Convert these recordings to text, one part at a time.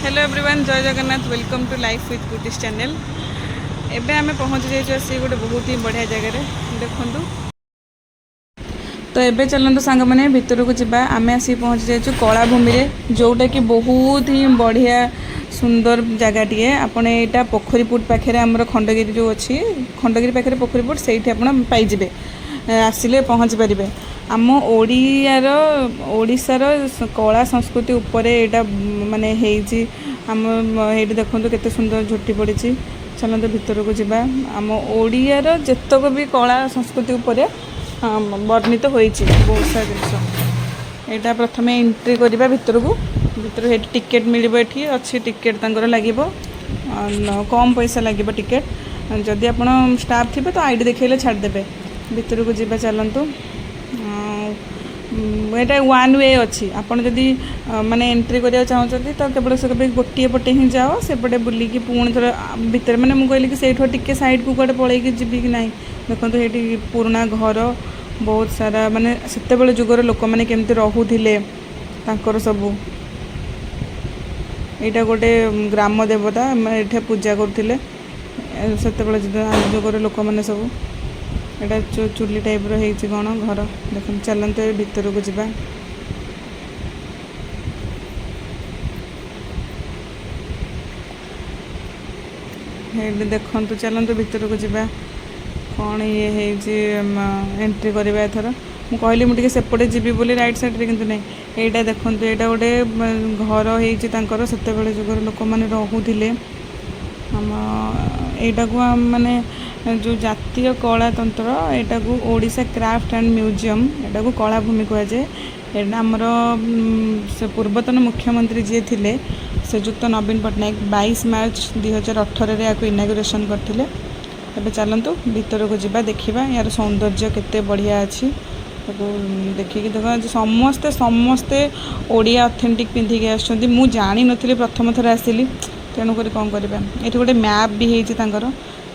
Hello everyone Jai Jagannath welcome to life with cuties channel. एबे आमे पहुँच जाइए गोटे बहुत ही बढ़िया जगह देखु। तो एबे चलते सांग मैंने भितर को जावा आम आसी पहुँची जाइए कलाभूमि जोटा कि बहुत ही बढ़िया सुंदर जगहटे आपड़ यहाँ पोखरीपुट पाखे आमर खंडगिरी जो अच्छी खंडगिरी पाखे पोखरीपुट से पाइबे आसिले पहुँची पारे। आम ओडियार ओडिशार कला संस्कृति उपरे एटा माने हेइची आम हेटी देखंतु केते सुंदर झोटी पड़ी। चलते भितर को जावा आम ओडियार जेतक भी कला संस्कृति उपरे वर्णित होइची बहुत सारा जिनस। यहाँ प्रथम एंट्री करवा भितर को भर टिकेट मिल अच्छी टिकेट तंकर लगे कम पैसा लगे टिकेट जदि आप स्टाफ थे तो आईडी देखले छाड़देवे भितर को जावा। चलतु यहाँ वन वे अच्छी आपड़ जदि माने एंट्री करा चाहते तो केवल से गोटे पटे ही जाओ सेपटे बुलिकी पुणी थोड़ा भितर माने मुझे कहली कि सैठू टिके साइड को कड़े पलैकी जी कि ना देखो ये पुराना घर बहुत सारा माने सेतेबेले जुगर लोक मैंने केमती रोले सबू यहाँ गोटे ग्राम देवता ये पूजा करते सेतेबेले जुगर लोक मैंने सब एटा चुली टाइप रही कौन घर देख। चलते भितर को जावा देखु। चलते भितर को जावा कौन ये एंट्री करवा एथर मुझे कहली मुझे सेपटे जी बोली राइट साइड कि नहीं यहाँ देखो यहाँ गोटे घर होकर से जुगर लोक मैंने रोले आम यहाँ को माने जो जातीय कला तंत्र यहाँ को ओडिशा क्राफ्ट एंड म्यूजियम यहाँ को कलाभूमि कहुए। यहाँ आमर से पूर्वतन मुख्यमंत्री जी थे श्रीजुक्त नवीन पट्टनायक 22 मार्च 2018 या इनागुरेशन करते। एबे चलतु भीतर को जावा देखा यार सौंदर्य केते बढ़िया अच्छी देखिए देख समस्ते समस्ते ओडिया ऑथेंटिक पिंधिकी आसुँच मु जानी नी प्रथम थर आसली तेणुक कौन करवा ये गोटे मैप भी होती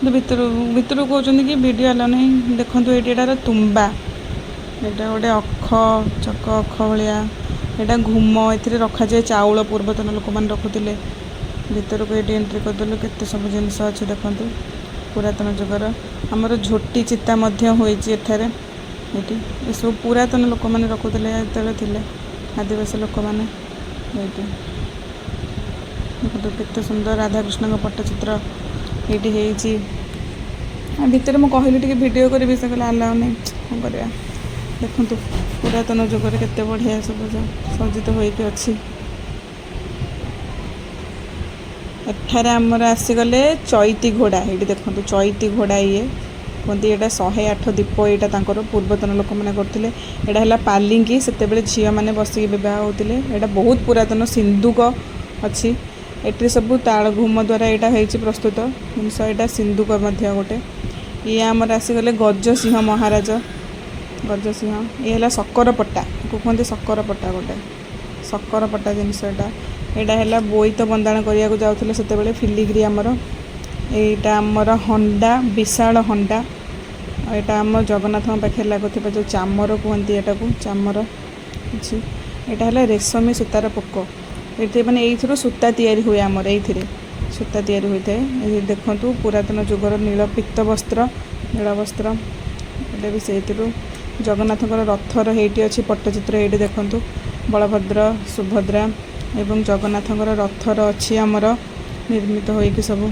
भीतर भीतर कहते कि वीडियो आला नहीं देखो ये तुम्बा यहाँ गोटे अख चक अख भाया यहाँ घुम ए रखा जाए चाउल पूर्वतन लोक मैंने रखुले भीतर को ये एंट्री करदेलु केते सब जिनस अच्छे देखो पुरातन जुगर आमर झोटी चिता होठारे ये सब पुरातन लोक मैंने रखुले थे आदिवासी लोक मैंने देखो केते सुंदर राधाकृष्ण पट्टचित्र ये भितर मुझे कहली टे भिडियो करी से कहला अलाउ नहीं कौन करवा देखु पुरातन जुगर केते बढ़िया सब सज्जित होइके अच्छी। एठारे आमर आसीगले चैती घोड़ा ये देखो चैती घोड़ा ये कहते यहाँ 108 दीप यहाँ पूर्वतन लोक मैंने करते यहाँ है पालिंकी से झील मैंने बसिक बह होते यहाँ बहुत पुरातन सिंधुक अच्छी एटी सब ताल घुम द्वारा यहाँ होती प्रस्तुत जिनस यहाँ सिंधुक गोटे ये आमर आसीगले गजसिंह महाराज गजसिंह ये शक्कर पट्टा को कहते शक्कर पट्टा गोटे शक्कर पट्टा जिनस यहाँ है बोईत बंदाण करने जाते से फिलिग्री आमर यहाँ आमर हंडा विशाल हंडा यहाँ आम जगन्नाथ पाखे लगुवा जो चामर कहते यहाँ को चामर अच्छी यहाँ है रेशमी सूतार पोक ये मैंने ये सूता तैयारी हुए आमर ये सूता तैयारी होता है। देखु पुरातन जुगर नील पित्त वस्त्र नील वस्त्र ये भी से जगन्नाथ रथर ये अच्छी पट्टचित्र ये देखु बलभद्र सुभद्रा एवं जगन्नाथ रथर अच्छी आमर निर्मित होइक सब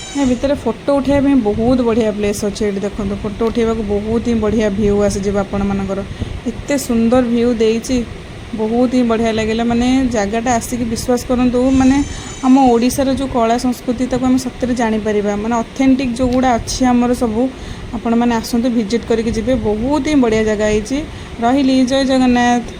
यहाँ भितर फोटो उठाइबा बहुत बढ़िया प्लेस अच्छे ये देखो फोटो उठाइबा बहुत ही बढ़िया व्यू आसीज आपण मानकर एत सुंदर व्यू देइछि बहुत ही बढ़िया लगे माने जगटा आसिक विश्वास करूँ माने आम ओडिशार जो कला संस्कृति ताको आम सत्य जापर माने ऑथेंटिक जो गुड़ा अच्छी आमर सबू आपण मैंने आसतु विजिट करके जी बहुत ही बढ़िया जगह रही। जय जगन्नाथ।